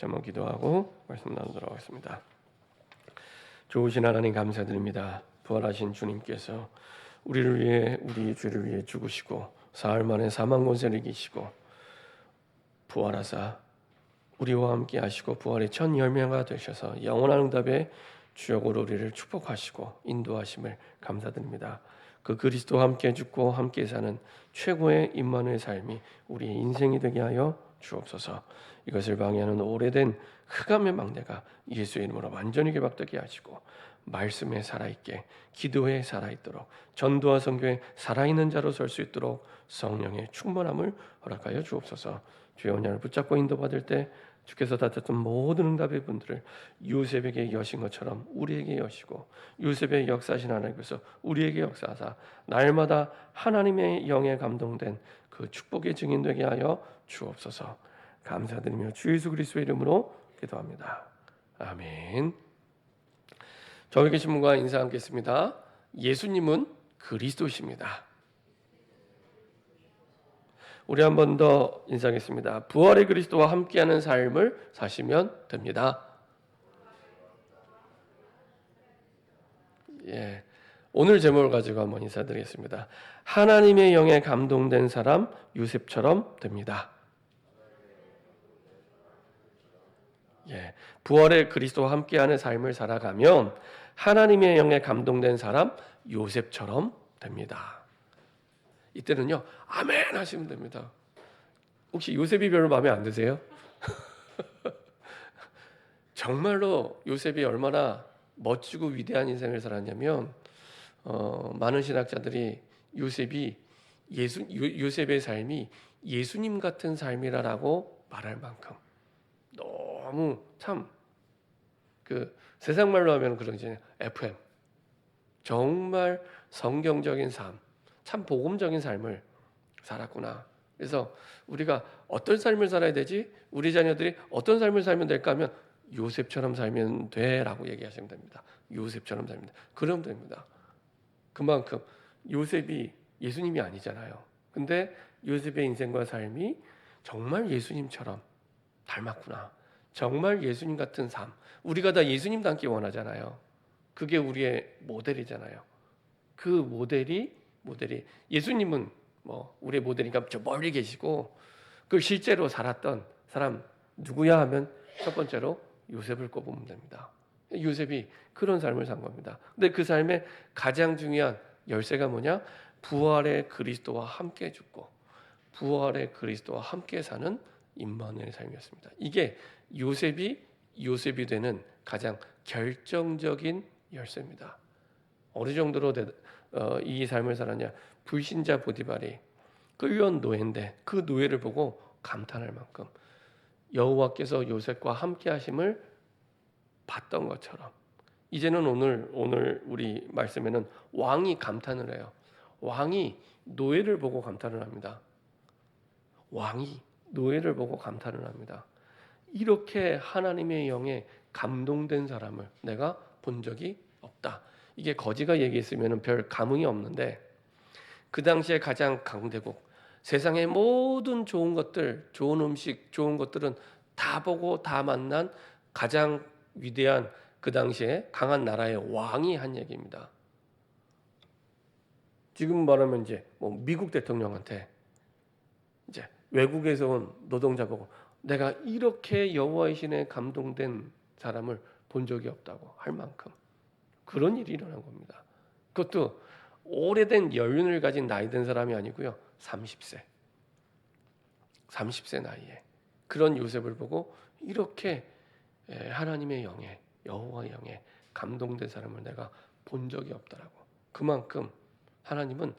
한번 기도하고 말씀 나누도록 하겠습니다. 좋으신 하나님 감사드립니다. 부활하신 주님께서 우리를 위해 우리 죄를 위해 죽으시고 사흘 만에 사망 권세를 이기시고 부활하사 우리와 함께 하시고 부활의 첫 열매가 되셔서 영원한 응답의 주역으로 우리를 축복하시고 인도하심을 감사드립니다. 그 그리스도와 함께 죽고 함께 사는 최고의 임마누엘 삶이 우리의 인생이 되게 하여 주옵소서. 이것을 방해하는 오래된 흑암의 망대가 예수의 이름으로 완전히 개박되게 하시고 말씀에 살아있게 기도에 살아있도록 전도와 선교에 살아있는 자로 설 수 있도록 성령의 충만함을 허락하여 주옵소서. 주의 언약을 붙잡고 인도받을 때 주께서 다쳤던 모든 응답의 분들을 요셉에게 여신 것처럼 우리에게 여시고 요셉의 역사하신 하나님께서 우리에게 역사하사 날마다 하나님의 영에 감동된 그 축복의 증인 되게 하여 주옵소서. 감사드리며 주 예수 그리스도의 이름으로 기도합니다. 아멘. 저기 계신 분과 인사하겠습니다. 예수님은 그리스도십니다. 우리 한 번 더 인사하겠습니다. 부활의 그리스도와 함께하는 삶을 사시면 됩니다. 예, 오늘 제목을 가지고 한번 인사드리겠습니다. 하나님의 영에 감동된 사람 요셉처럼 됩니다. 예, 부활의 그리스도와 함께하는 삶을 살아가면 하나님의 영에 감동된 사람 요셉처럼 됩니다. 이때는요 아멘 하시면 됩니다. 혹시 요셉이 별로 마음에 안 드세요? 정말로 요셉이 얼마나 멋지고 위대한 인생을 살았냐면 많은 신학자들이 요셉의 삶이 예수님 같은 삶이라고 말할 만큼 너무 참 그 세상 말로 하면 그러잖아요. FM 정말 성경적인 삶, 참 복음적인 삶을 살았구나. 그래서 우리가 어떤 삶을 살아야 되지? 우리 자녀들이 어떤 삶을 살면 될까 하면 요셉처럼 살면 돼라고 얘기하시면 됩니다. 요셉처럼 살면 돼. 그러면 됩니다. 그만큼 요셉이 예수님이 아니잖아요. 근데 요셉의 인생과 삶이 정말 예수님처럼 닮았구나. 정말 예수님 같은 삶. 우리가 다 예수님 닮기 원하잖아요. 그게 우리의 모델이잖아요. 그 모델이 예수님은 뭐 우리의 모델이니까 저 멀리 계시고 그 실제로 살았던 사람 누구야 하면 첫 번째로 요셉을 꼽으면 됩니다. 요셉이 그런 삶을 산 겁니다. 근데 그 삶의 가장 중요한 열쇠가 뭐냐? 부활의 그리스도와 함께 죽고 부활의 그리스도와 함께 사는 임마누엘의 삶이었습니다. 이게 요셉이 되는 가장 결정적인 열쇠입니다. 어느 정도로 이 삶을 살았냐? 불신자 보디발이 끌려온 노예인데 그 노예를 보고 감탄할 만큼 여호와께서 요셉과 함께 하심을 봤던 것처럼 이제는 오늘 우리 말씀에는 왕이 감탄을 해요. 왕이 노예를 보고 감탄을 합니다. 왕이 노예를 보고 감탄을 합니다. 이렇게 하나님의 영에 감동된 사람을 내가 본 적이 없다. 이게 거지가 얘기했으면 별 감흥이 없는데 그 당시에 가장 강대국, 세상의 모든 좋은 것들, 좋은 음식, 좋은 것들은 다 보고 다 만난 가장 위대한 그 당시에 강한 나라의 왕이 한 얘기입니다. 지금 말하면 이제 뭐 미국 대통령한테 이제 외국에서 온 노동자 보고 내가 이렇게 여호와의 신에 감동된 사람을 본 적이 없다고 할 만큼 그런 일이 일어난 겁니다. 그것도 오래된 연륜을 가진 나이 든 사람이 아니고요. 30세 나이에 그런 요셉을 보고 이렇게 하나님의 영에 여호와의 영에 감동된 사람을 내가 본 적이 없다라고. 그만큼 하나님은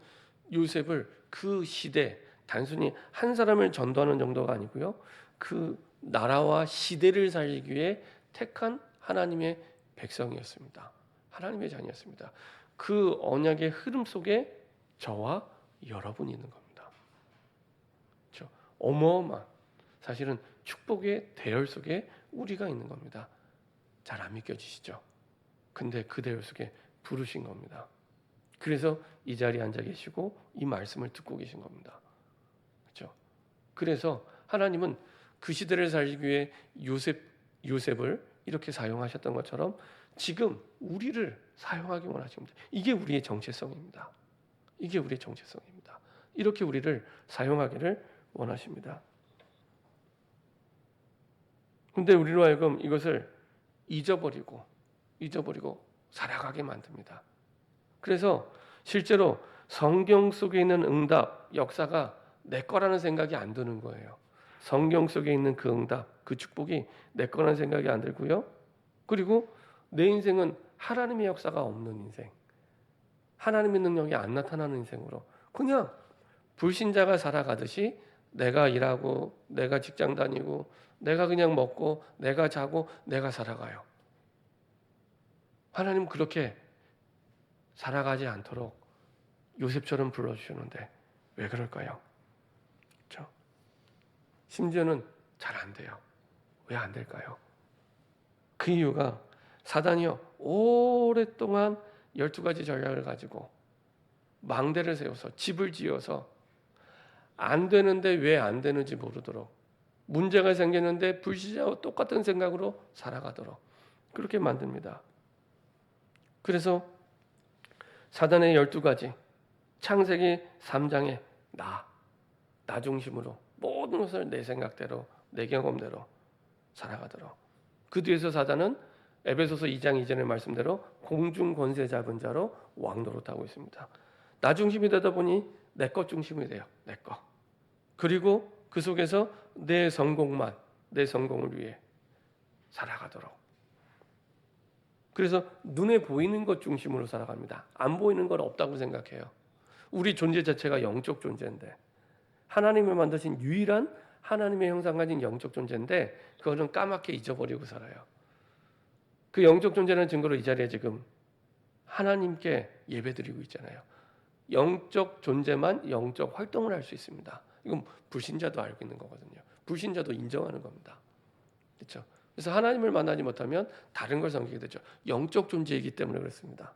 요셉을 그 시대 단순히 한 사람을 전도하는 정도가 아니고요. 그 나라와 시대를 살리기 위해 택한 하나님의 백성이었습니다. 하나님의 자녀였습니다. 그 언약의 흐름 속에 저와 여러분이 있는 겁니다. 그렇죠? 어마어마한 사실은 축복의 대열 속에 우리가 있는 겁니다. 잘 안 믿겨지시죠? 근데 그 대열 속에 부르신 겁니다. 그래서 이 자리에 앉아 계시고 이 말씀을 듣고 계신 겁니다. 그렇죠? 그래서 하나님은 그 시대를 살기 위해 요셉 요셉을 이렇게 사용하셨던 것처럼 지금 우리를 사용하기 원하십니다. 이게 우리의 정체성입니다. 이게 우리의 정체성입니다. 이렇게 우리를 사용하기를 원하십니다. 근데 우리로 하여금 이것을 잊어버리고 살아가게 만듭니다. 그래서 실제로 성경 속에 있는 응답, 역사가 내 거라는 생각이 안 드는 거예요. 성경 속에 있는 그 응답, 그 축복이 내 거라는 생각이 안 들고요. 그리고 내 인생은 하나님의 역사가 없는 인생, 하나님의 능력이 안 나타나는 인생으로 그냥 불신자가 살아가듯이 내가 일하고 내가 직장 다니고 내가 그냥 먹고 내가 자고 내가 살아가요. 하나님 그렇게 살아가지 않도록 요셉처럼 불러주시는데 왜 그럴까요? 그렇죠? 심지어는 잘 안 돼요. 왜 안 될까요? 그 이유가 사단이요 오랫동안 12가지 전략을 가지고 망대를 세워서 집을 지어서 안 되는데 왜 안 되는지 모르도록 문제가 생기는데 불신자와 똑같은 생각으로 살아가도록 그렇게 만듭니다. 그래서 사단의 12가지 창세기 3장에 나 중심으로 모든 것을 내 생각대로 내 경험대로 살아가도록 그 뒤에서 사단은 에베소서 2장 2절의 말씀대로 공중 권세 잡은 자로 왕노릇하고 있습니다. 나 중심이 되다 보니 내 것 중심이 돼요. 내 것. 그리고 그 속에서 내 성공을 위해 살아가도록. 그래서 눈에 보이는 것 중심으로 살아갑니다. 안 보이는 건 없다고 생각해요. 우리 존재 자체가 영적 존재인데 하나님을 만드신 유일한 하나님의 형상 가진 영적 존재인데 그거는 까맣게 잊어버리고 살아요. 그 영적 존재라는 증거로 이 자리에 지금 하나님께 예배드리고 있잖아요. 영적 존재만 영적 활동을 할 수 있습니다. 이건 불신자도 알고 있는 거거든요. 불신자도 인정하는 겁니다. 그렇죠? 그래서 하나님을 만나지 못하면 다른 걸 섬기게 되죠. 영적 존재이기 때문에 그렇습니다.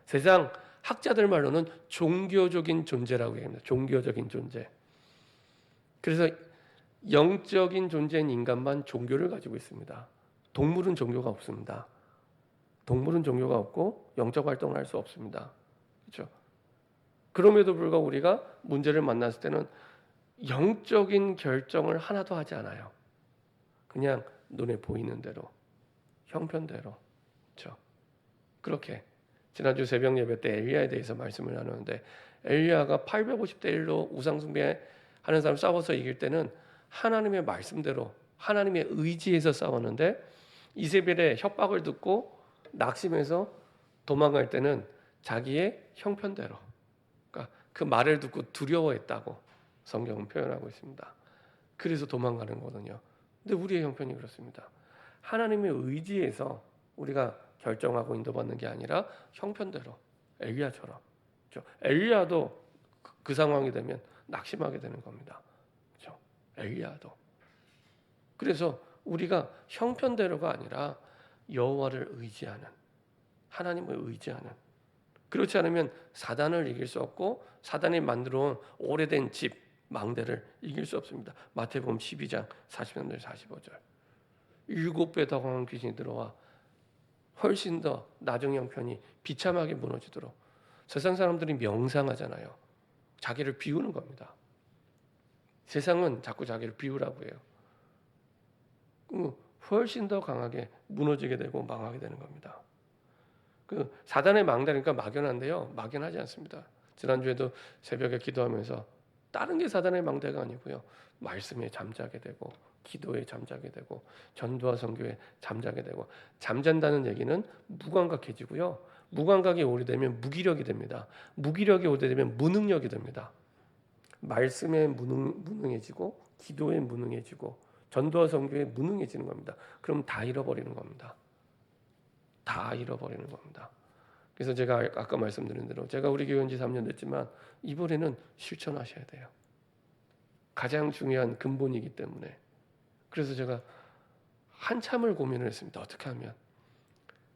세상 학자들 말로는 종교적인 존재라고 얘기합니다. 종교적인 존재. 그래서 영적인 존재인 인간만 종교를 가지고 있습니다. 동물은 종교가 없습니다. 동물은 종교가 없고 영적 활동을 할 수 없습니다. 그렇죠? 그럼에도 불구하고 우리가 문제를 만났을 때는 영적인 결정을 하나도 하지 않아요. 그냥 눈에 보이는 대로, 형편대로. 그렇죠? 그렇게 지난주 새벽 예배 때 엘리야에 대해서 말씀을 나누는데 엘리야가 850대 1로 우상 숭배하는 사람 싸워서 이길 때는 하나님의 말씀대로 하나님의 의지에서 싸웠는데 이세벨의 협박을 듣고 낙심해서 도망갈 때는 자기의 형편대로 그러니까 그 말을 듣고 두려워했다고 성경은 표현하고 있습니다. 그래서 도망가는 거거든요. 근데 우리의 형편이 그렇습니다. 하나님의 의지에서 우리가 결정하고 인도받는 게 아니라 형편대로 엘리야처럼 그렇죠? 엘리야도 그 상황이 되면 낙심하게 되는 겁니다. 그렇죠? 엘리야도. 그래서 우리가 형편대로가 아니라 여호와를 의지하는 하나님을 의지하는 그렇지 않으면 사단을 이길 수 없고 사단이 만들어온 오래된 집 망대를 이길 수 없습니다. 마태복음 12장 43절 45절 7배 더 강한 귀신이 들어와 훨씬 더 나중 형편이 비참하게 무너지도록 세상 사람들이 명상하잖아요. 자기를 비우는 겁니다. 세상은 자꾸 자기를 비우라고 해요. 훨씬 더 강하게 무너지게 되고 망하게 되는 겁니다. 그 사단의 망대니까 막연한데요. 막연하지 않습니다. 지난주에도 새벽에 기도하면서 다른 게 사단의 망대가 아니고요. 말씀에 잠자게 되고 기도에 잠자게 되고 전도와 선교에 잠자게 되고 잠잔다는 얘기는 무감각해지고요. 무감각이 오래되면 무기력이 됩니다. 무기력이 오래되면 무능력이 됩니다. 말씀에 무능해지고 기도에 무능해지고 전도와 선교에 무능해지는 겁니다. 그럼 다 잃어버리는 겁니다. 다 잃어버리는 겁니다. 그래서 제가 아까 말씀드린 대로 제가 우리 교회 온 지 3년 됐지만 이번에는 실천하셔야 돼요. 가장 중요한 근본이기 때문에. 그래서 제가 한참을 고민을 했습니다. 어떻게 하면.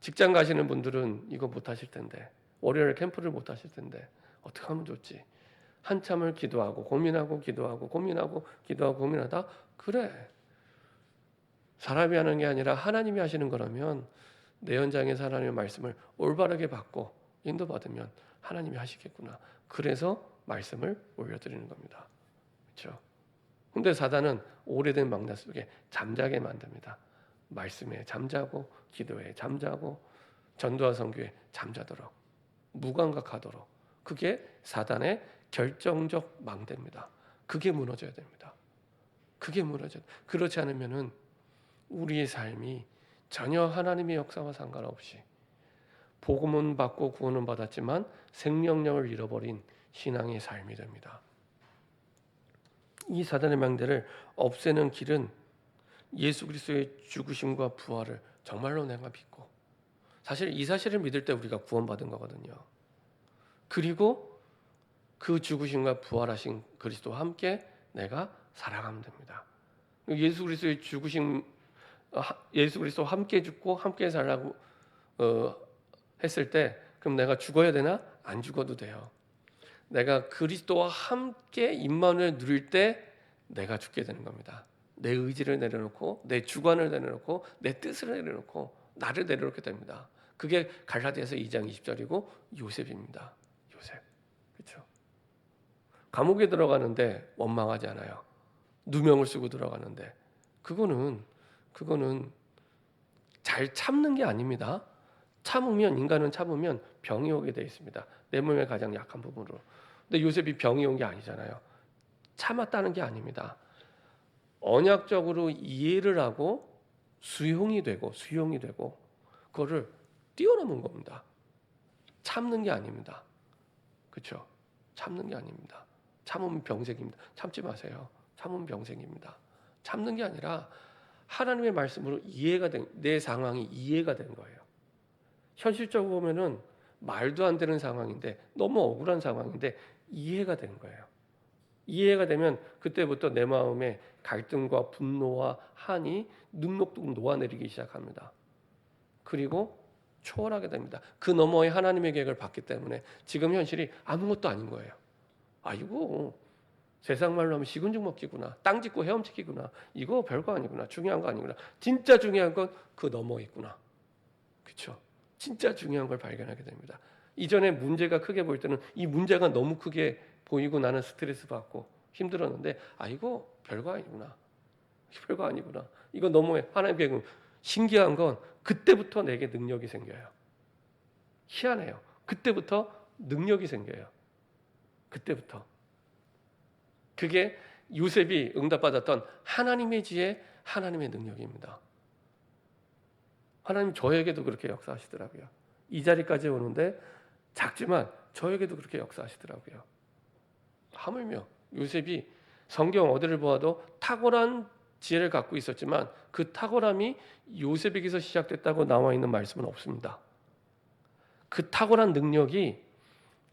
직장 가시는 분들은 이거 못 하실 텐데 월요일 캠프를 못 하실 텐데 어떻게 하면 좋지. 한참을 기도하고 고민하고 기도하고 고민하고 기도하고 고민하다 그래 사람이 하는 게 아니라 하나님이 하시는 거라면 내 현장에서 하나님의 말씀을 올바르게 받고 인도받으면 하나님이 하시겠구나. 그래서 말씀을 올려드리는 겁니다. 그렇죠? 근데 사단은 오래된 망대 속에 잠자게 만듭니다. 말씀에 잠자고 기도에 잠자고 전도와 선교에 잠자도록 무감각하도록 그게 사단의 결정적 망대입니다. 그게 무너져야 됩니다. 그게 무너져. 그렇지 않으면은 우리의 삶이 전혀 하나님의 역사와 상관없이 복음은 받고 구원은 받았지만 생명력을 잃어버린 신앙의 삶이 됩니다. 이 사단의 망대를 없애는 길은 예수 그리스도의 죽으심과 부활을 정말로 내가 믿고, 사실 이 사실을 믿을 때 우리가 구원받은 거거든요. 그리고 그 죽으심과 부활하신 그리스도와 함께 내가 살아가면 됩니다. 예수 그리스도의 죽으심, 예수 그리스도와 함께 죽고 함께 살라고 했을 때 그럼 내가 죽어야 되나? 안 죽어도 돼요. 내가 그리스도와 함께 임마누엘 누릴 때 내가 죽게 되는 겁니다. 내 의지를 내려놓고 내 주관을 내려놓고 내 뜻을 내려놓고 나를 내려놓게 됩니다. 그게 갈라디아서 2장 20절이고 요셉입니다. 요셉. 그렇죠? 감옥에 들어가는데 원망하지 않아요. 누명을 쓰고 들어가는데 그거는 잘 참는 게 아닙니다. 인간은 참으면 병이 오게 되어 있습니다. 내 몸의 가장 약한 부분으로. 근데 요셉이 병이 온 게 아니잖아요. 참았다는 게 아닙니다. 언약적으로 이해를 하고 수용이 되고 그거를 뛰어넘은 겁니다. 참는 게 아닙니다. 그렇죠? 참는 게 아닙니다. 참으면 병색입니다. 참지 마세요. 참으면 병색입니다. 참는 게 아니라 하나님의 말씀으로 내 상황이 이해가 된 거예요. 현실적으로 보면은 말도 안 되는 상황인데 너무 억울한 상황인데 이해가 된 거예요. 이해가 되면 그때부터 내 마음에 갈등과 분노와 한이 눈녹듯 녹아내리기 시작합니다. 그리고 초월하게 됩니다. 그 너머에 하나님의 계획을 봤기 때문에 지금 현실이 아무것도 아닌 거예요. 아이고 세상 말로 하면 시군죽 먹기구나. 땅 짓고 헤엄치기구나. 이거 별거 아니구나. 중요한 거 아니구나. 진짜 중요한 건 그 너머에 있구나. 그렇죠? 진짜 중요한 걸 발견하게 됩니다. 이전에 문제가 크게 보일 때는 이 문제가 너무 크게 보이고 나는 스트레스 받고 힘들었는데 이거 별거 아니구나. 별거 아니구나. 이거 너머에 하나님 계획은 신기한 건 그때부터 내게 능력이 생겨요. 희한해요. 그때부터 능력이 생겨요. 그때부터. 그게 요셉이 응답받았던 하나님의 지혜, 하나님의 능력입니다. 하나님 저에게도 그렇게 역사하시더라고요. 이 자리까지 오는데 작지만 저에게도 그렇게 역사하시더라고요. 하물며 요셉이 성경 어디를 보아도 탁월한 지혜를 갖고 있었지만 그 탁월함이 요셉에게서 시작됐다고 나와 있는 말씀은 없습니다. 그 탁월한 능력이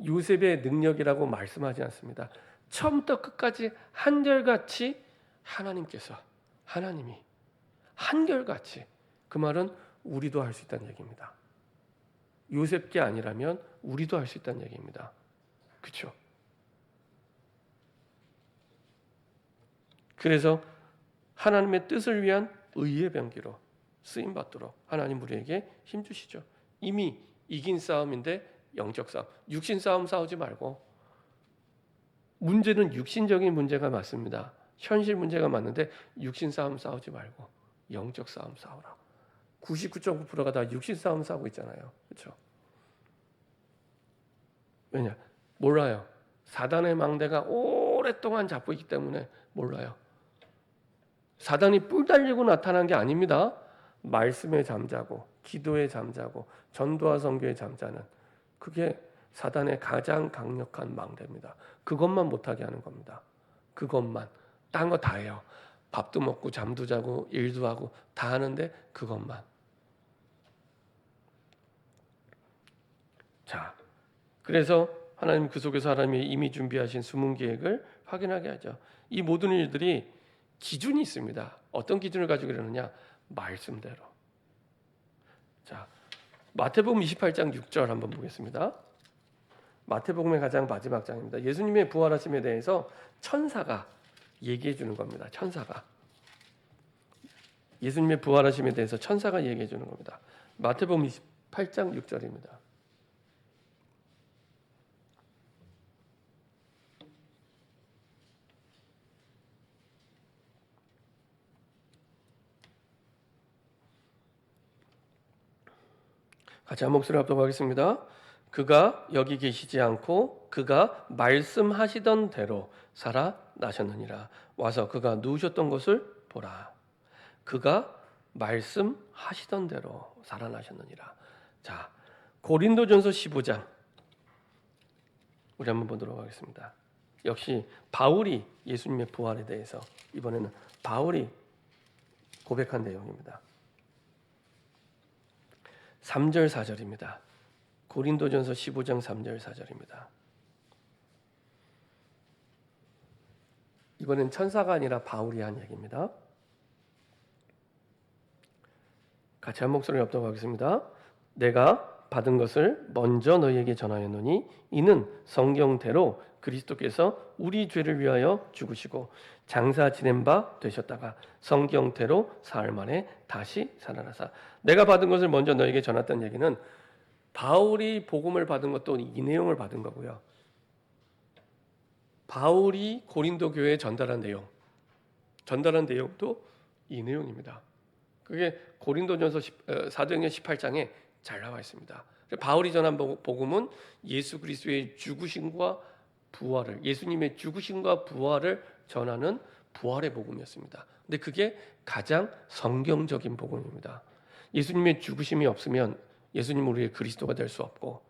요셉의 능력이라고 말씀하지 않습니다. 처음부터 끝까지 한결같이 하나님이 한결같이, 그 말은 우리도 할 수 있다는 얘기입니다. 요셉게 아니라면 우리도 할 수 있다는 얘기입니다. 그렇죠? 그래서 하나님의 뜻을 위한 의의 병기로 쓰임 받도록 하나님 우리에게 힘 주시죠. 이미 이긴 싸움인데 영적 싸움, 육신 싸움 싸우지 말고, 문제는 육신적인 문제가 맞습니다. 현실 문제가 맞는데 육신 싸움 싸우지 말고 영적 싸움 싸우라. 99.9%가 다 육신 싸움 싸우고 있잖아요. 그렇죠? 왜냐? 몰라요. 사단의 망대가 오랫동안 잡고 있기 때문에 몰라요. 사단이 뿔 달리고 나타난 게 아닙니다. 말씀에 잠자고 기도에 잠자고 전도와 선교에 잠자는, 그게 사단의 가장 강력한 망대입니다. 그것만 못하게 하는 겁니다. 그것만. 딴 거 다 해요. 밥도 먹고 잠도 자고 일도 하고 다 하는데 그것만. 자, 그래서 하나님 그 속에서 하나님이 이미 준비하신 숨은 계획을 확인하게 하죠. 이 모든 일들이 기준이 있습니다. 어떤 기준을 가지고 이러느냐? 말씀대로. 자, 마태복음 28장 6절 한번 보겠습니다. 마태복음의 가장 마지막 장입니다. 예수님의 부활하심에 대해서 천사가 얘기해 주는 겁니다. 천사가. 예수님의 부활하심에 대해서 천사가 얘기해 주는 겁니다. 마태복음 28장 6절입니다. 같이 한 목소리 합독하겠습니다. 그가 여기 계시지 않고 그가 말씀하시던 대로 살아나셨느니라. 와서 그가 누우셨던 곳을 보라. 그가 말씀하시던 대로 살아나셨느니라. 자, 고린도전서 15장 우리 한번 보도록 하겠습니다. 역시 바울이 예수님의 부활에 대해서 이번에는 바울이 고백한 내용입니다. 3절 4절입니다. 고린도전서 15장 3절 4절입니다. 이번엔 천사가 아니라 바울이 한 얘기입니다. 같이 한 목소리 합독하겠습니다. 내가 받은 것을 먼저 너희에게 전하였노니 이는 성경대로 그리스도께서 우리 죄를 위하여 죽으시고 장사 지낸 바 되셨다가 성경대로 사흘 만에 다시 살아나사. 내가 받은 것을 먼저 너희에게 전했던 얘기는 바울이 복음을 받은 것도 이 내용을 받은 거고요. 바울이 고린도 교회에 전달한 내용도 이 내용입니다. 그게 고린도전서 사도행전 18장에 잘 나와 있습니다. 바울이 전한 복음은 예수 그리스도의 죽으심과 부활을, 예수님의 죽으심과 부활을 전하는 부활의 복음이었습니다. 근데 그게 가장 성경적인 복음입니다. 예수님의 죽으심이 없으면 예수님은 우리의 그리스도가 될 수 없고,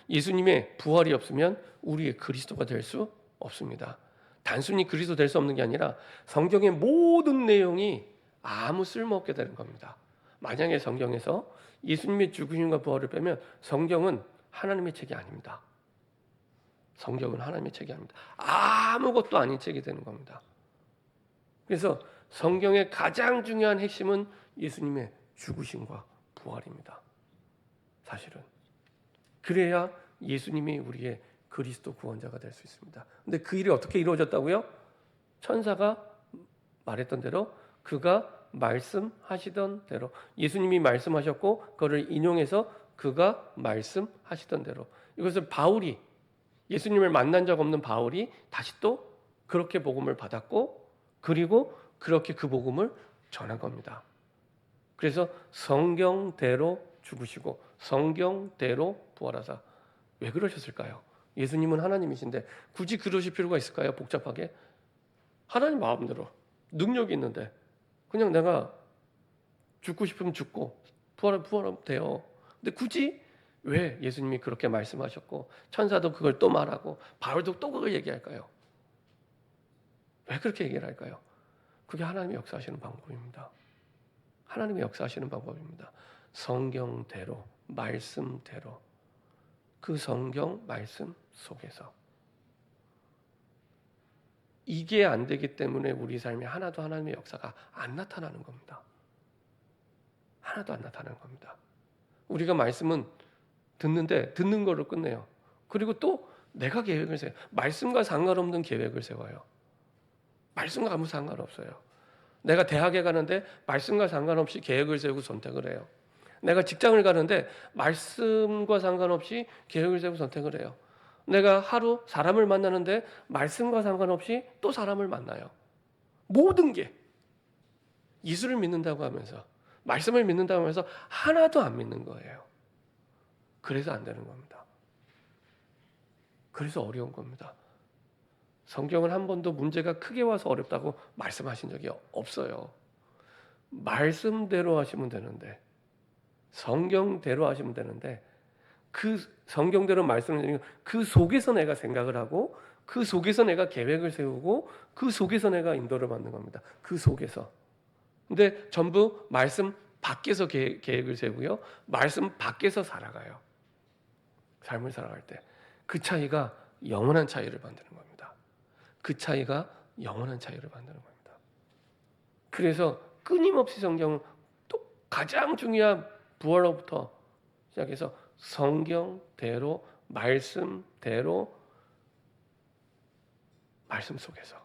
예수님의 부활이 없으면 우리의 그리스도가 될 수 없습니다. 단순히 그리스도 될 수 없는 게 아니라 성경의 모든 내용이 아무 쓸모없게 되는 겁니다. 만약에 성경에서 예수님의 죽으심과 부활을 빼면 성경은 하나님의 책이 아닙니다. 성경은 하나님의 책이 아닙니다. 아무것도 아닌 책이 되는 겁니다. 그래서 성경의 가장 중요한 핵심은 예수님의 죽으심과 부활입니다. 사실은. 그래야 예수님이 우리의 그리스도 구원자가 될 수 있습니다. 근데 그 일이 어떻게 이루어졌다고요? 천사가 말했던 대로 그가 말씀하시던 대로, 예수님이 말씀하셨고 그거를 인용해서 그가 말씀하시던 대로, 이것을 바울이, 예수님을 만난 적 없는 바울이 다시 또 그렇게 복음을 받았고 그리고 그렇게 그 복음을 전한 겁니다. 그래서 성경대로 죽으시고 성경대로 부활하사. 왜 그러셨을까요? 예수님은 하나님이신데 굳이 그러실 필요가 있을까요? 복잡하게. 하나님 마음대로 능력이 있는데 그냥 내가 죽고 싶으면 죽고 부활하면 돼요. 근데 굳이 왜 예수님이 그렇게 말씀하셨고 천사도 그걸 또 말하고 바울도 또 그걸 얘기할까요? 왜 그렇게 얘기를 할까요? 그게 하나님의 역사하시는 방법입니다. 하나님의 역사하시는 방법입니다. 성경대로, 말씀대로, 그 성경 말씀 속에서. 이게 안 되기 때문에 우리 삶에 하나도 하나님의 역사가 안 나타나는 겁니다. 하나도 안 나타나는 겁니다. 우리가 말씀은 듣는데 듣는 거로 끝내요. 그리고 또 내가 계획을 세워요. 말씀과 상관없는 계획을 세워요. 말씀과 아무 상관없어요. 내가 대학에 가는데 말씀과 상관없이 계획을 세우고 선택을 해요. 내가 직장을 가는데 말씀과 상관없이 계획을 세우고 선택을 해요. 내가 하루 사람을 만나는데 말씀과 상관없이 또 사람을 만나요. 모든 게 예수를 믿는다고 하면서, 말씀을 믿는다고 하면서 하나도 안 믿는 거예요. 그래서 안 되는 겁니다. 그래서 어려운 겁니다. 성경은 한 번도 문제가 크게 와서 어렵다고 말씀하신 적이 없어요. 말씀대로 하시면 되는데, 성경대로 하시면 되는데, 그 성경대로 말씀을 드리면 그 속에서 내가 생각을 하고 그 속에서 내가 계획을 세우고 그 속에서 내가 인도를 받는 겁니다. 그 속에서. 근데 전부 말씀 밖에서 계획을 세우고요. 말씀 밖에서 살아가요. 삶을 살아갈 때. 그 차이가 영원한 차이를 만드는 겁니다. 그 차이가 영원한 차이를 만드는 겁니다. 그래서 끊임없이 성경은 또 가장 중요한 부활로부터 시작해서 성경대로, 말씀대로, 말씀 속에서.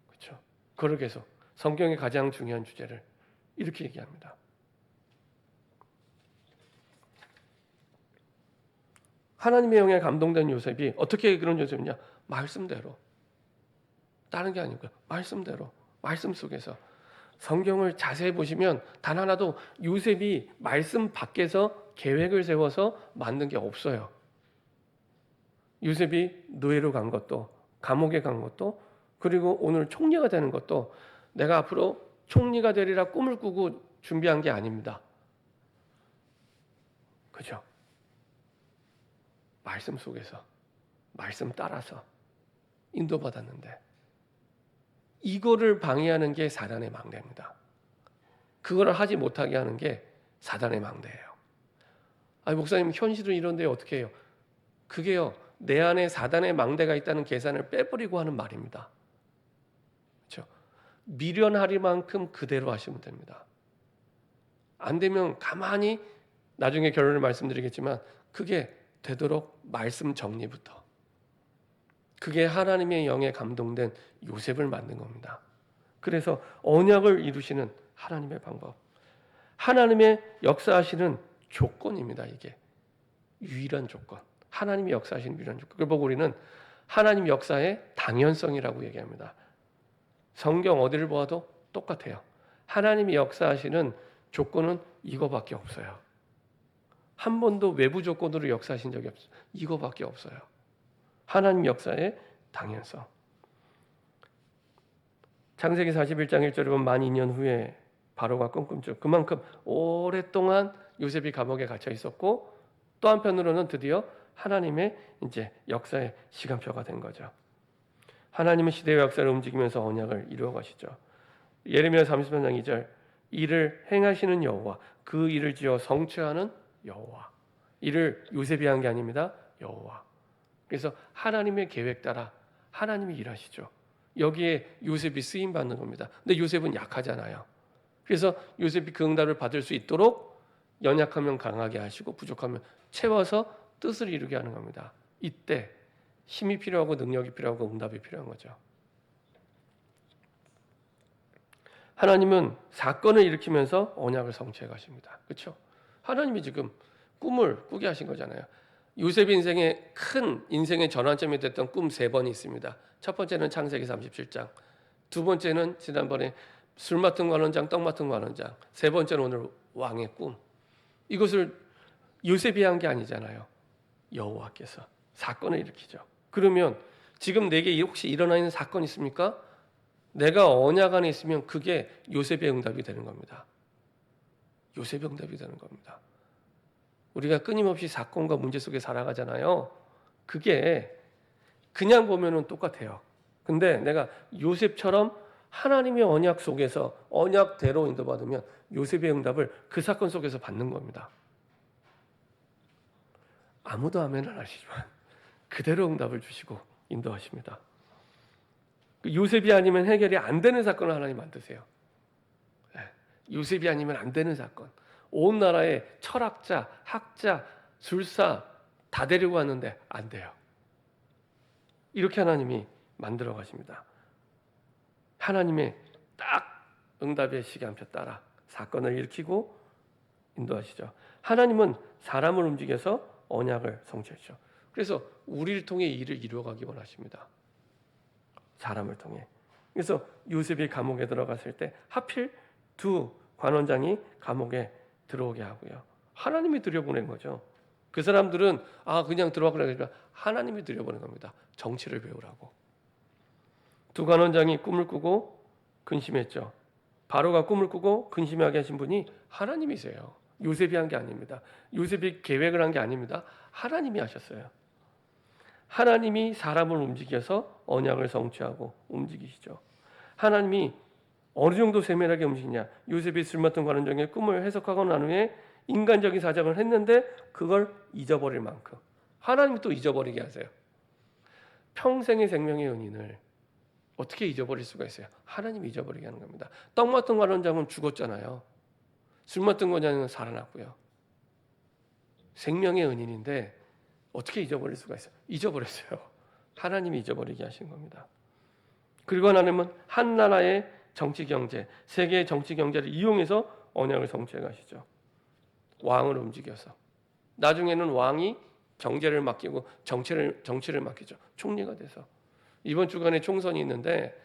그렇죠? 그걸 계속 성경의 가장 중요한 주제를 이렇게 얘기합니다. 하나님의 영에 감동된 요셉이 어떻게 그런 요셉이냐? 말씀대로. 다른 게 아니고요. 말씀대로. 말씀 속에서. 성경을 자세히 보시면 단 하나도 요셉이 말씀 밖에서 계획을 세워서 만든 게 없어요. 요셉이 노예로 간 것도, 감옥에 간 것도, 그리고 오늘 총리가 되는 것도 내가 앞으로 총리가 되리라 꿈을 꾸고 준비한 게 아닙니다. 그죠? 말씀 속에서, 말씀 따라서 인도받았는데 이거를 방해하는 게 사단의 망대입니다. 그거를 하지 못하게 하는 게 사단의 망대예요. 아니 목사님 현실은 이런데 어떻게 해요? 그게요. 내 안에 사단의 망대가 있다는 계산을 빼버리고 하는 말입니다. 그렇죠? 미련하리만큼 그대로 하시면 됩니다. 안 되면 가만히 나중에 결론을 말씀드리겠지만 그게 되도록 말씀 정리부터. 그게 하나님의 영에 감동된 요셉을 만든 겁니다. 그래서 언약을 이루시는 하나님의 방법. 하나님의 역사하시는 조건입니다. 이게 유일한 조건. 하나님이 역사하시는 유일한 조건. 그걸 보고 우리는 하나님 역사의 당연성이라고 얘기합니다. 성경 어디를 보아도 똑같아요. 하나님이 역사하시는 조건은 이거밖에 없어요. 한 번도 외부 조건으로 역사하신 적이 없어요. 이거밖에 없어요. 하나님 역사의 당연성. 창세기 41장 1절에 보면 만 2년 후에 바로가 꿈꿈죠. 그만큼 오랫동안 요셉이 감옥에 갇혀 있었고 또 한편으로는 드디어 하나님의 이제 역사의 시간표가 된 거죠. 하나님은 시대의 역사를 움직이면서 언약을 이루어 가시죠. 예레미야 33장 2절 이를 행하시는 여호와 그 일을 지어 성취하는 여호와. 이를 요셉이 한 게 아닙니다. 여호와. 그래서 하나님의 계획 따라 하나님이 일하시죠. 여기에 요셉이 쓰임 받는 겁니다. 근데 요셉은 약하잖아요. 그래서 요셉이 그 응답을 받을 수 있도록 연약하면 강하게 하시고 부족하면 채워서 뜻을 이루게 하는 겁니다. 이때 힘이 필요하고 능력이 필요하고 응답이 필요한 거죠. 하나님은 사건을 일으키면서 언약을 성취해 가십니다. 그렇죠? 하나님이 지금 꿈을 꾸게 하신 거잖아요. 요셉 인생의 큰 인생의 전환점이 됐던 꿈 3번이 있습니다. 첫 번째는 창세기 37장, 두 번째는 지난번에 술 맡은 관원장, 떡 맡은 관원장, 세 번째는 오늘 왕의 꿈. 이것을 요셉이 한 게 아니잖아요. 여호와께서 사건을 일으키죠. 그러면 지금 내게 혹시 일어나 있는 사건 있습니까? 내가 언약 안에 있으면 그게 요셉의 응답이 되는 겁니다. 요셉의 응답이 되는 겁니다. 우리가 끊임없이 사건과 문제 속에 살아가잖아요. 그게 그냥 보면은 똑같아요. 근데 내가 요셉처럼 하나님의 언약 속에서 언약대로 인도받으면 요셉의 응답을 그 사건 속에서 받는 겁니다. 아무도 아멘 안 하시지만 그대로 응답을 주시고 인도하십니다. 요셉이 아니면 해결이 안 되는 사건을 하나님 만드세요. 요셉이 아니면 안 되는 사건. 온 나라의 철학자, 학자, 술사 다 데리고 왔는데 안 돼요. 이렇게 하나님이 만들어 가십니다. 하나님의 딱 응답의 시간표 따라 사건을 일으키고 인도하시죠. 하나님은 사람을 움직여서 언약을 성취하시죠. 그래서 우리를 통해 일을 이루어가기 원하십니다. 사람을 통해. 그래서 요셉이 감옥에 들어갔을 때 하필 두 관원장이 감옥에 들어오게 하고요. 하나님이 들여보낸 거죠. 그 사람들은 그냥 들어와 그러니까 하나님이 들여보낸 겁니다. 정치를 배우라고. 두 관원장이 꿈을 꾸고 근심했죠. 바로가 꿈을 꾸고 근심하게 하신 분이 하나님이세요. 요셉이 한 게 아닙니다. 요셉이 계획을 한 게 아닙니다. 하나님이 하셨어요. 하나님이 사람을 움직여서 언약을 성취하고 움직이시죠. 하나님이 어느 정도 세밀하게 움직이냐. 요셉이 술 맡은 관원장의 꿈을 해석하고 난 후에 인간적인 사정을 했는데 그걸 잊어버릴 만큼 하나님이 또 잊어버리게 하세요. 평생의 생명의 은인을 어떻게 잊어버릴 수가 있어요? 하나님이 잊어버리게 하는 겁니다. 떡 맡은 관원장은 죽었잖아요. 술 맡은 관원장은 살아났고요. 생명의 은인인데 어떻게 잊어버릴 수가 있어요? 잊어버렸어요. 하나님이 잊어버리게 하신 겁니다. 그리고 하나님은 한 나라의 정치 경제, 세계의 정치 경제를 이용해서 언약을 성취해 가시죠. 왕을 움직여서. 나중에는 왕이 경제를 맡기고 정치를 맡기죠. 총리가 돼서. 이번 주간에 총선이 있는데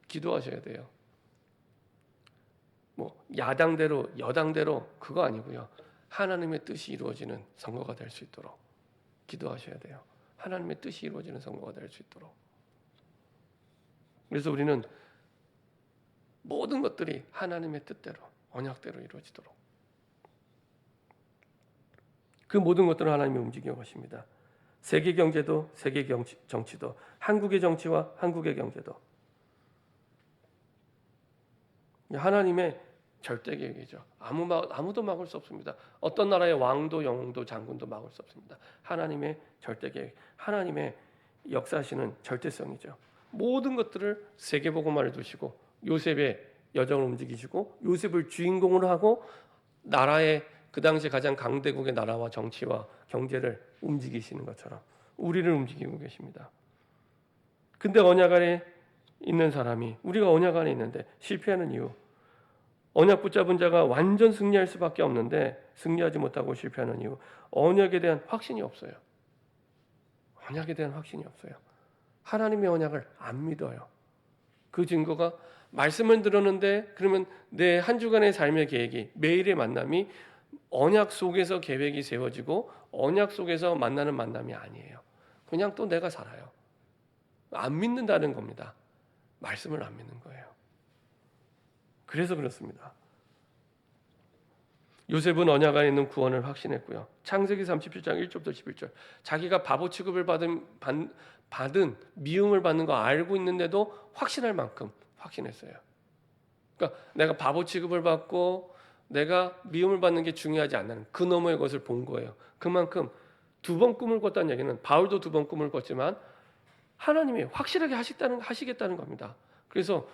기도하셔야 돼요. 뭐 야당대로 여당대로 그거 아니고요. 하나님의 뜻이 이루어지는 선거가 될 수 있도록 기도하셔야 돼요. 하나님의 뜻이 이루어지는 선거가 될 수 있도록. 그래서 우리는 모든 것들이 하나님의 뜻대로 언약대로 이루어지도록 그 모든 것들을 하나님이 움직여 가십니다. 세계 경제도 세계 정치도 한국의 정치와 한국의 경제도 하나님의 절대 계획이죠. 아무도 막을 수 없습니다. 어떤 나라의 왕도 영웅도 장군도 막을 수 없습니다. 하나님의 절대 계획, 하나님의 역사하시는 절대성이죠. 모든 것들을 세계복음화를 두시고 요셉의 여정을 움직이시고 요셉을 주인공으로 하고 나라의 그 당시 가장 강대국의 나라와 정치와 경제를 움직이시는 것처럼 우리를 움직이고 계십니다. 근데 언약 안에 있는 사람이 우리가 언약 안에 있는데 실패하는 이유 언약 붙잡은 자가 완전 승리할 수밖에 없는데 승리하지 못하고 실패하는 이유 언약에 대한 확신이 없어요. 언약에 대한 확신이 없어요. 하나님의 언약을 안 믿어요. 그 증거가 말씀을 들었는데 그러면 내 한 주간의 삶의 계획이 매일의 만남이 언약 속에서 계획이 세워지고 언약 속에서 만나는 만남이 아니에요. 그냥 또 내가 살아요. 안 믿는다는 겁니다. 말씀을 안 믿는 거예요. 그래서 그렇습니다. 요셉은 언약 안에 있는 구원을 확신했고요. 창세기 37장 1절부터 11절 자기가 바보 취급을 받은 미움을 받는 거 알고 있는데도 확신할 만큼 확신했어요. 그러니까 내가 바보 취급을 받고 내가 미움을 받는 게 중요하지 않다는 그 너머의 것을 본 거예요. 그만큼 두 번 꿈을 꿨다는 얘기는 바울도 두 번 꿈을 꿨지만 하나님이 확실하게 하시겠다는 겁니다. 그래서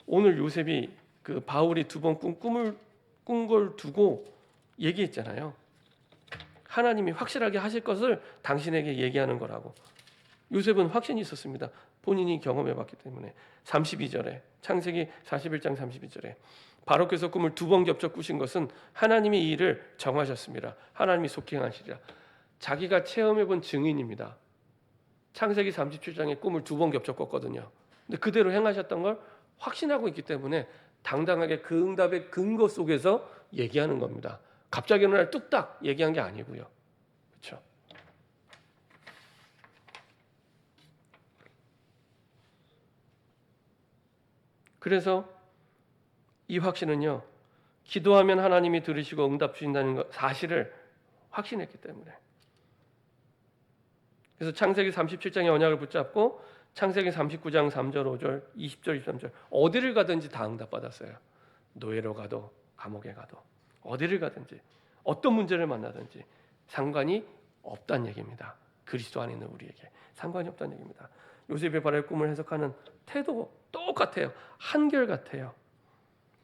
오늘 요셉이 그 바울이 두 번 꿈을 꾼 걸 두고 얘기했잖아요. 하나님이 확실하게 하실 것을 당신에게 얘기하는 거라고. 요셉은 확신이 있었습니다. 본인이 경험해봤기 때문에. 32절에 창세기 41장 32절에 바로께서 꿈을 두 번 겹쳐 꾸신 것은 하나님이 이 일을 정하셨습니다. 하나님이 속히 행하시리라. 자기가 체험해본 증인입니다. 창세기 37장에 꿈을 두 번 겹쳐 꿨거든요. 근데 그대로 행하셨던 걸 확신하고 있기 때문에 당당하게 그 응답의 근거 속에서 얘기하는 겁니다. 갑자기 어느 날 뚝딱 얘기한 게 아니고요. 그렇죠? 그래서 이 확신은요. 기도하면 하나님이 들으시고 응답 주신다는 사실을 확신했기 때문에. 그래서 창세기 37장의 언약을 붙잡고 창세기 39장 3절, 5절, 20절, 23절 어디를 가든지 다 응답받았어요. 노예로 가도 감옥에 가도 어디를 가든지 어떤 문제를 만나든지 상관이 없다는 얘기입니다. 그리스도 안에 있는 우리에게 상관이 없다는 얘기입니다. 요셉의 바라의 꿈을 해석하는 태도 똑같아요. 한결같아요.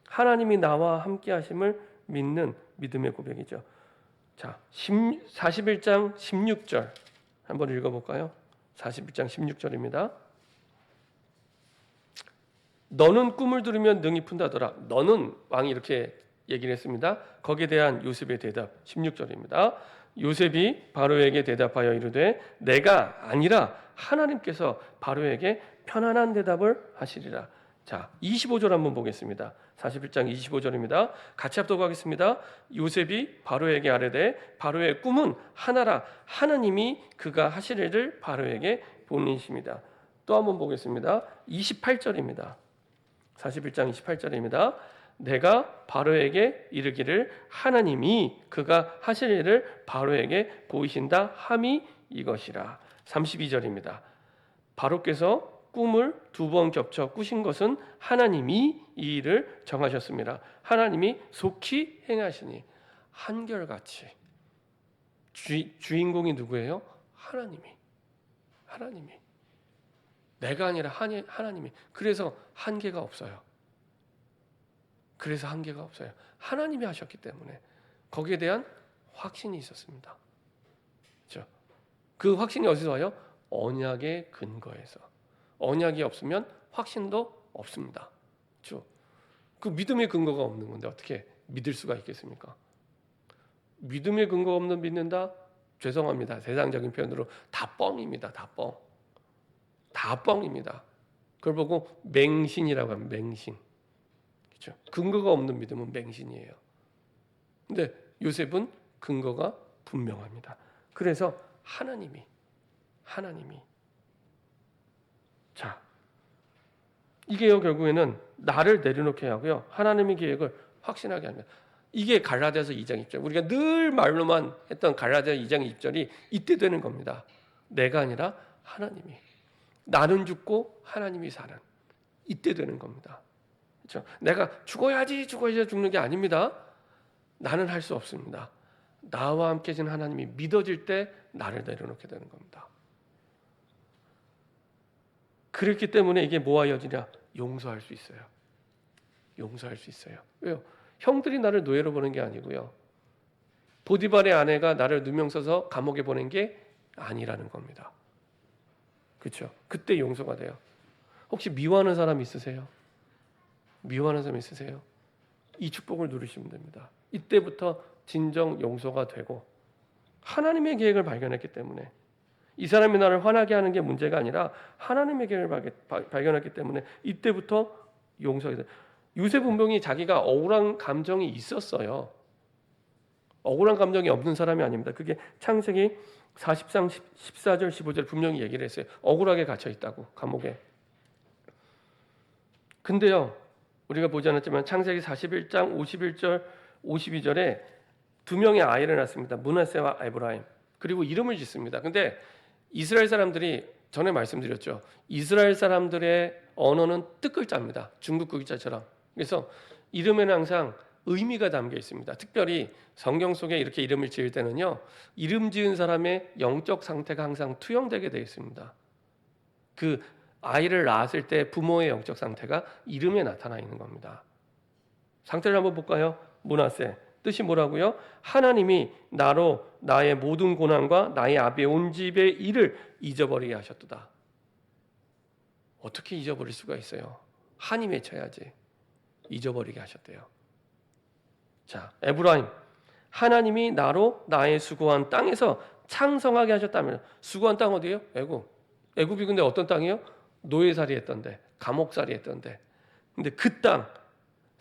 하나님이 나와 함께 하심을 믿는 믿음의 고백이죠. 자, 41장 16절 한번 읽어볼까요? 41장 16절입니다. 너는 꿈을 들으면 능히 푼다더라. 너는 왕이 이렇게 얘기를 했습니다. 거기에 대한 요셉의 대답 16절입니다. 요셉이 바로에게 대답하여 이르되 내가 아니라 하나님께서 바로에게 편안한 대답을 하시리라. 자, 25절 한번 보겠습니다. 41장 25절입니다. 같이 합독하겠습니다. 요셉이 바로에게 아뢰되 바로의 꿈은 하나라. 하나님이 그가 하시리를 바로에게 보내십니다. 또 한번 보겠습니다. 28절입니다. 41장 28절입니다. 내가 바로에게 이르기를 하나님이 그가 하실 일을 바로에게 보이신다 함이 이것이라. 32절입니다. 바로께서 꿈을 두 번 겹쳐 꾸신 것은 하나님이 이 일을 정하셨습니다. 하나님이 속히 행하시니. 한결같이 주인공이 누구예요? 하나님이 내가 아니라 하나님이. 그래서 한계가 없어요. 하나님이 하셨기 때문에 거기에 대한 확신이 있었습니다. 그렇죠? 그 확신이 어디서 와요? 언약의 근거에서. 언약이 없으면 확신도 없습니다. 그렇죠? 그 믿음의 근거가 없는 건데 어떻게 믿을 수가 있겠습니까? 믿음의 근거 없는 믿는다? 죄송합니다. 세상적인 표현으로 다 뻥입니다. 다 뻥. 다 뻥입니다. 그걸 보고 맹신이라고 하면 맹신. 그렇죠? 근거가 없는 믿음은 맹신이에요. 근데 요셉은 근거가 분명합니다. 그래서 하나님이 자, 이게요 결국에는 나를 내려놓게 하고요 하나님의 계획을 확신하게 합니다. 이게 갈라디아서 2장 2절, 우리가 늘 말로만 했던 갈라디아 2장 2절이 이때 되는 겁니다. 내가 아니라 하나님이, 나는 죽고 하나님이 사는, 이때 되는 겁니다. 그렇죠? 내가 죽어야지 죽는 게 아닙니다. 나는 할 수 없습니다. 나와 함께 계신 하나님이 믿어질 때 나를 내려놓게 되는 겁니다. 그렇기 때문에 이게 뭐와 이어지냐? 용서할 수 있어요. 용서할 수 있어요. 왜요? 형들이 나를 노예로 보는 게 아니고요. 보디발의 아내가 나를 누명 써서 감옥에 보낸 게 아니라는 겁니다. 그렇죠? 그때 용서가 돼요. 혹시 미워하는 사람 있으세요? 미워하는 사람 있으세요? 이 축복을 누리시면 됩니다. 이때부터 진정 용서가 되고 하나님의 계획을 발견했기 때문에 이 사람이 나를 화나게 하는 게 문제가 아니라 하나님의 계획을 발견했기 때문에 이때부터 용서가 돼요. 요셉 분명히 자기가 억울한 감정이 있었어요. 억울한 감정이 없는 사람이 아닙니다. 그게 창세기 40장 14절 15절 분명히 얘기를 했어요. 억울하게 갇혀 있다고 감옥에. 근데요 우리가 보지 않았지만 창세기 41장 51절 52절에 두 명의 아이를 낳습니다. 므낫세와 에브라임. 그리고 이름을 짓습니다. 근데 이스라엘 사람들이, 전에 말씀드렸죠, 이스라엘 사람들의 언어는 뜻글자입니다. 중국 글자처럼. 그래서 이름에는 항상 의미가 담겨 있습니다. 특별히 성경 속에 이렇게 이름을 지을 때는요 이름 지은 사람의 영적 상태가 항상 투영되게 되어 있습니다. 그 아이를 낳았을 때 부모의 영적 상태가 이름에 나타나 있는 겁니다. 상태를 한번 볼까요? 므낫세, 뜻이 뭐라고요? 하나님이 나로 나의 모든 고난과 나의 아비의 온 집의 일을 잊어버리게 하셨도다. 어떻게 잊어버릴 수가 있어요? 한이 맺혀야지. 잊어버리게 하셨대요. 자, 에브라임, 하나님이 나로 나의 수고한 땅에서 창성하게 하셨다면, 수고한 땅 어디예요? 애굽이 근데 어떤 땅이에요? 노예살이 했던데, 감옥살이 했던데. 근데 그 땅,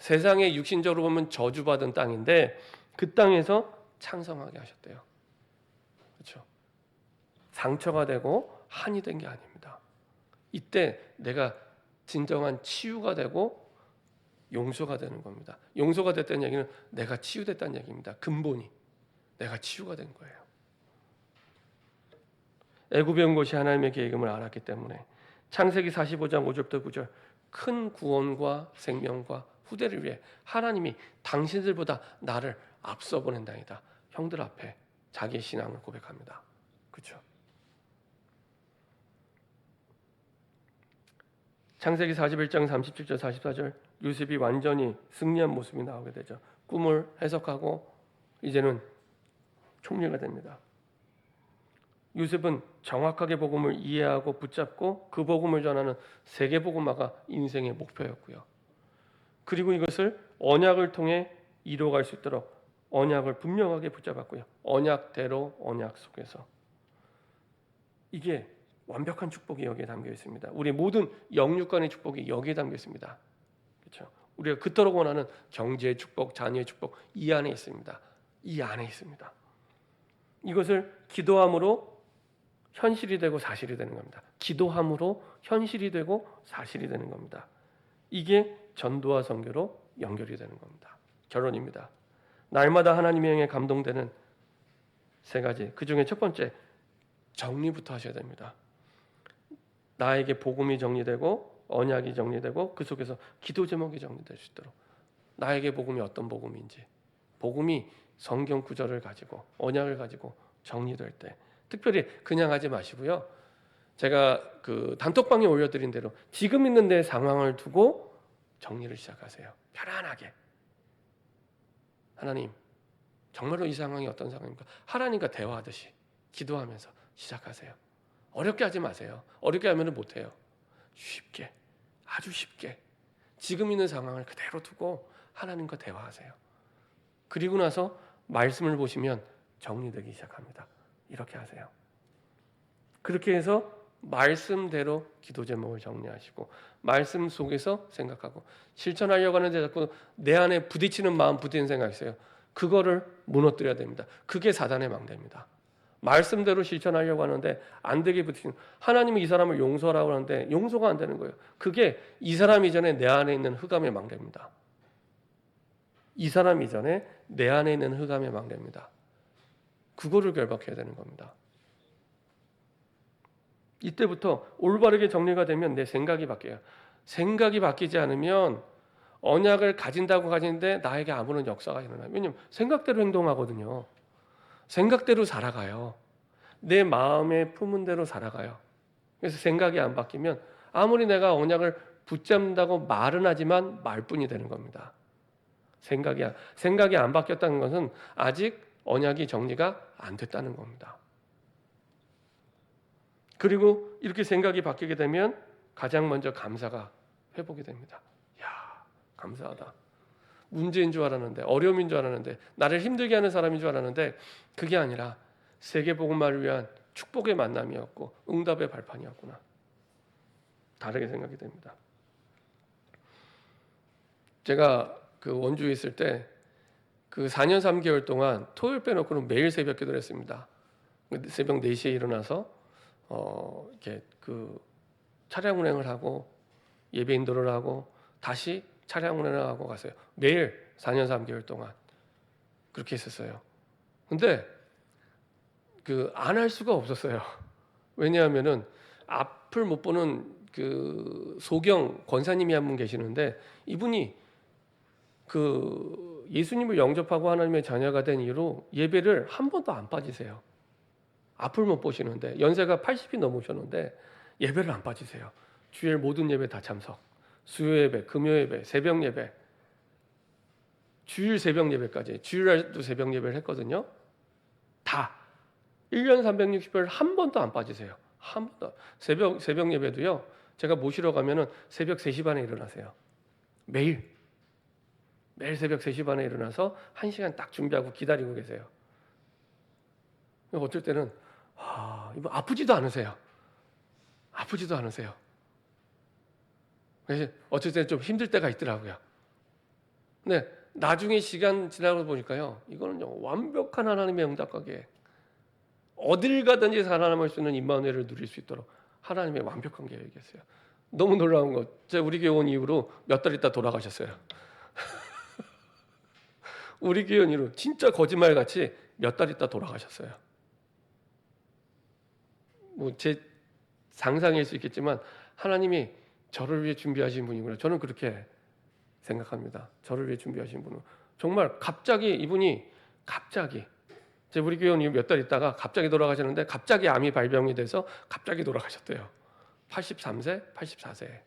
세상에 육신적으로 보면 저주받은 땅인데 그 땅에서 창성하게 하셨대요. 그렇죠? 상처가 되고 한이 된 게 아닙니다. 이때 내가 진정한 치유가 되고 용서가 되는 겁니다. 용서가 됐다는 얘기는 내가 치유됐다는 얘기입니다. 근본이 내가 치유가 된 거예요. 애굽에 온 것이 하나님의 계획임을 알았기 때문에 창세기 45장 5절부터 9절, 큰 구원과 생명과 후대를 위해 하나님이 당신들보다 나를 앞서 보낸다이다. 형들 앞에 자기의 신앙을 고백합니다. 그렇죠? 창세기 41장 37절 44절, 요셉이 완전히 승리한 모습이 나오게 되죠. 꿈을 해석하고 이제는 총리가 됩니다. 요셉은 정확하게 복음을 이해하고 붙잡고 그 복음을 전하는 세계복음화가 인생의 목표였고요. 그리고 이것을 언약을 통해 이루어갈 수 있도록 언약을 분명하게 붙잡았고요. 언약대로 언약 속에서. 이게 완벽한 축복이 여기에 담겨 있습니다. 우리 모든 영육간의 축복이 여기에 담겨 있습니다. 그렇죠? 우리가 그토록 원하는 경제의 축복, 자녀의 축복 이 안에 있습니다. 이 안에 있습니다. 이것을 기도함으로 현실이 되고 사실이 되는 겁니다. 기도함으로 현실이 되고 사실이 되는 겁니다. 이게 전도와 선교로 연결이 되는 겁니다. 결론입니다. 날마다 하나님의 영에 감동되는 세 가지. 그 중에 첫 번째, 정리부터 하셔야 됩니다. 나에게 복음이 정리되고 언약이 정리되고 그 속에서 기도 제목이 정리될 수 있도록, 나에게 복음이 어떤 복음인지, 복음이 성경 구절을 가지고 언약을 가지고 정리될 때 특별히 그냥 하지 마시고요. 제가 그 단톡방에 올려드린 대로 지금 있는 내 상황을 두고 정리를 시작하세요. 편안하게. 하나님, 정말로 이 상황이 어떤 상황입니까? 하나님과 대화하듯이 기도하면서 시작하세요. 어렵게 하지 마세요. 어렵게 하면 못해요. 쉽게, 아주 쉽게 지금 있는 상황을 그대로 두고 하나님과 대화하세요. 그리고 나서 말씀을 보시면 정리되기 시작합니다. 이렇게 하세요. 그렇게 해서 말씀대로 기도 제목을 정리하시고 말씀 속에서 생각하고 실천하려고 하는데 자꾸 내 안에 부딪히는 마음, 부딪히는 생각이 있어요. 그거를 무너뜨려야 됩니다. 그게 사단의 망대입니다. 말씀대로 실천하려고 하는데 안 되게 부딪히는, 하나님이 이 사람을 용서하라고 하는데 용서가 안 되는 거예요. 그게 이 사람 이전에 내 안에 있는 흑암의 망대입니다. 이 사람 이전에 내 안에 있는 흑암의 망대입니다. 그거를 결박해야 되는 겁니다. 이때부터 올바르게 정리가 되면 내 생각이 바뀌어요. 생각이 바뀌지 않으면 언약을 가진다고 가지는데 나에게 아무런 역사가 일어나요. 왜냐하면 생각대로 행동하거든요. 생각대로 살아가요. 내 마음에 품은 대로 살아가요. 그래서 생각이 안 바뀌면 아무리 내가 언약을 붙잡는다고 말은 하지만 말뿐이 되는 겁니다. 생각이 안 바뀌었다는 것은 아직 언약이 정리가 안 됐다는 겁니다. 그리고 이렇게 생각이 바뀌게 되면 가장 먼저 감사가 회복이 됩니다. 야, 감사하다. 문제인 줄 알았는데, 어려움인 줄 알았는데, 나를 힘들게 하는 사람인 줄 알았는데 그게 아니라 세계복음화를 위한 축복의 만남이었고 응답의 발판이었구나. 다르게 생각이 됩니다. 제가 그 원주에 있을 때 그 4년 3개월 동안 토요일 빼놓고는 매일 새벽 기도를 했습니다. 새벽 4시에 일어나서 이렇게 그 차량 운행을 하고 예배 인도를 하고 다시 차량 운행을 하고 갔어요. 매일 4년 3개월 동안 그렇게 했었어요. 근데 그 안 할 수가 없었어요. 왜냐하면은 앞을 못 보는 그 소경 권사님이 한 분 계시는데 이분이 그 예수님을 영접하고 하나님의 자녀가 된 이후로 예배를 한 번도 안 빠지세요. 앞을 못 보시는데 연세가 80이 넘으셨는데 예배를 안 빠지세요. 주일 모든 예배 다 참석. 수요 예배, 금요 예배, 새벽 예배, 주일 새벽 예배까지, 주일날도 새벽 예배를 했거든요. 다 1년 360일 한 번도 안 빠지세요. 한 번도. 새벽 예배도요. 제가 모시러 가면은 새벽 3시 반에 일어나세요. 매일 새벽 3시 반에 일어나서 1시간 딱 준비하고 기다리고 계세요. 어쩔 때는 이분 아프지도 않으세요. 아프지도 않으세요. 그래서 어쩔 때는 좀 힘들 때가 있더라고요. 근데 나중에 시간 지나고 보니까요. 이거는요. 완벽한 하나님의 응답하게 어딜 가든지 살아남을 수 있는 임마누엘을 누릴 수 있도록 하나님의 완벽한 계획이었어요. 너무 놀라운 거. 제가 우리 교회 온 이후로 몇 달 있다 돌아가셨어요. 우리 교회 온 이후로 진짜 거짓말같이 몇 달 있다 돌아가셨어요. 뭐 제 상상일 수 있겠지만 하나님이 저를 위해 준비하신 분이구나. 저는 그렇게 생각합니다. 저를 위해 준비하신 분은 정말 갑자기 이분이 갑자기 우리 교회 온 이후 몇 달 있다가 갑자기 돌아가셨는데 갑자기 암이 발병이 돼서 갑자기 돌아가셨대요. 83세, 84세.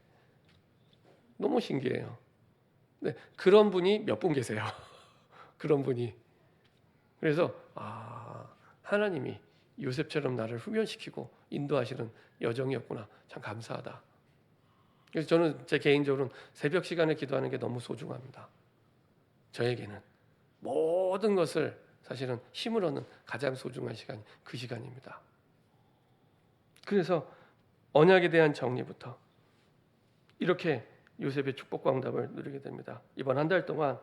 너무 신기해요. 네, 그런 분이 몇 분 계세요. 그런 분이. 그래서 하나님이 요셉처럼 나를 후련시키고 인도하시는 여정이었구나. 참 감사하다. 그래서 저는 제 개인적으로는 새벽 시간에 기도하는 게 너무 소중합니다. 저에게는 모든 것을 사실은 힘을 얻는 가장 소중한 시간이 그 시간입니다. 그래서 언약에 대한 정리부터 이렇게 요셉의 축복과 응답을 누리게 됩니다. 이번 한 달 동안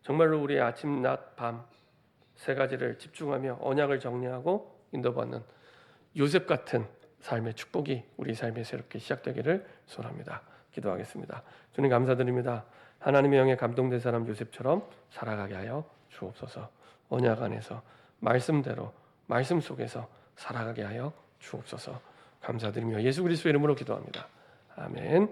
정말로 우리의 아침, 낮, 밤 세 가지를 집중하며 언약을 정리하고 인도받는 요셉 같은 삶의 축복이 우리 삶에 새롭게 시작되기를 소원합니다. 기도하겠습니다. 주님 감사드립니다. 하나님의 영에 감동된 사람 요셉처럼 살아가게 하여 주옵소서. 언약 안에서 말씀대로 말씀 속에서 살아가게 하여 주옵소서. 감사드리며 예수 그리스도의 이름으로 기도합니다. 아멘.